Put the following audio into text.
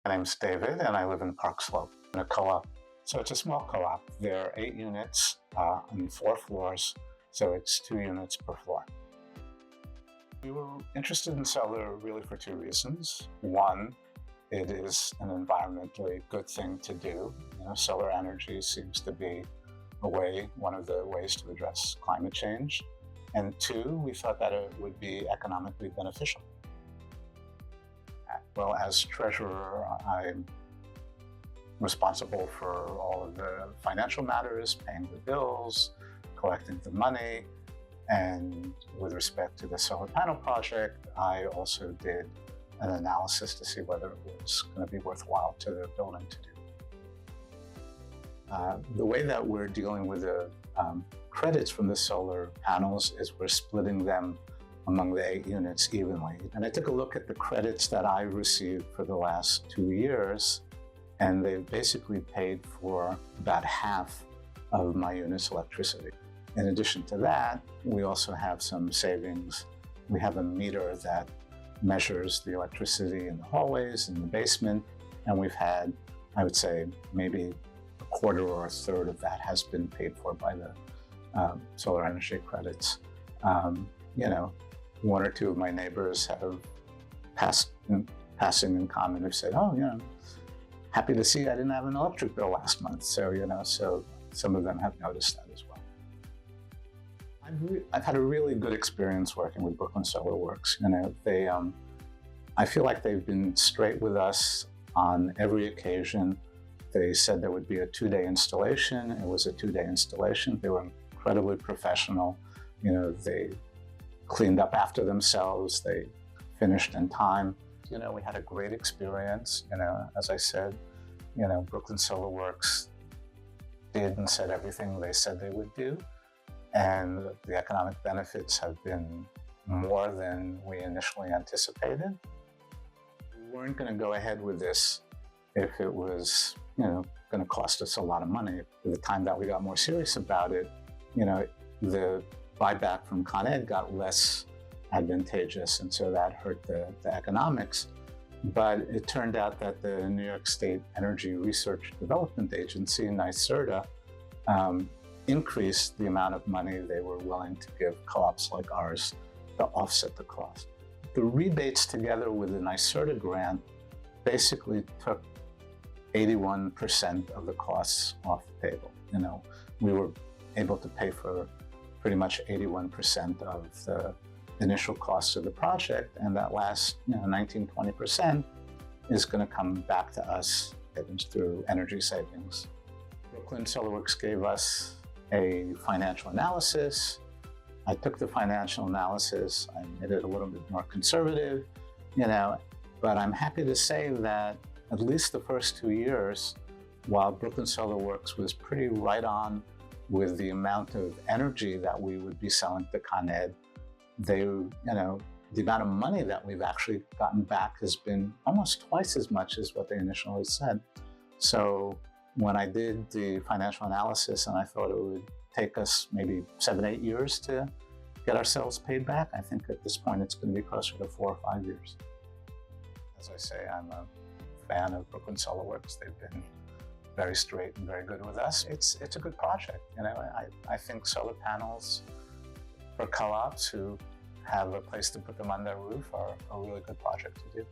My name's David, and I live in Park Slope in a co-op. So it's a small co-op. There are 8 units on 4 floors, so it's 2 units per floor. We were interested in solar really for 2 reasons. One, it is an environmentally good thing to do. Solar energy seems to be one of the ways to address climate change. And 2, we thought that it would be economically beneficial. Well, as treasurer, I'm responsible for all of the financial matters, paying the bills, collecting the money. And with respect to the solar panel project, I also did an analysis to see whether it was going to be worthwhile to the building to do. The way that we're dealing with the credits from the solar panels is we're splitting them among the 8 units evenly. And I took a look at the credits that I received for the last 2 years, and they've basically paid for about half of my unit's electricity. In addition to that, we also have some savings. We have a meter that measures the electricity in the hallways, in the basement, and we've had, I would say, maybe a quarter or a third of that has been paid for by the solar energy credits. 1 or 2 of my neighbors have passing in common have said, "Oh, happy to see I didn't have an electric bill last month." So, so some of them have noticed that as well. I've had a really good experience working with Brooklyn SolarWorks. I feel like they've been straight with us on every occasion. They said there would be a 2-day installation. It was a 2-day installation. They were incredibly professional. They cleaned up after themselves. They finished in time. We had a great experience. As I said, Brooklyn SolarWorks did and said everything they said they would do. And the economic benefits have been more than we initially anticipated. We weren't going to go ahead with this if it was, going to cost us a lot of money. By the time that we got more serious about it, the buyback from Con Ed got less advantageous, and so that hurt the economics. But it turned out that the New York State Energy Research Development Agency, NYSERDA, increased the amount of money they were willing to give co-ops like ours to offset the cost. The rebates, together with the NYSERDA grant, basically took 81% of the costs off the table. We were able to pay for pretty much 81% of the initial costs of the project, and that last 19-20% is going to come back to us through energy savings. Brooklyn SolarWorks gave us a financial analysis. I took the financial analysis, I made it a little bit more conservative, but I'm happy to say that at least the first 2 years, while Brooklyn SolarWorks was pretty right on with the amount of energy that we would be selling to Con Ed, the amount of money that we've actually gotten back has been almost twice as much as what they initially said. So when I did the financial analysis and I thought it would take us maybe 7-8 years to get ourselves paid back, I think at this point it's going to be closer to 4 or 5 years. As I say, I'm a fan of Brooklyn SolarWorks. They've been very straight and very good with us. It's a good project. I think solar panels for co-ops who have a place to put them on their roof are a really good project to do.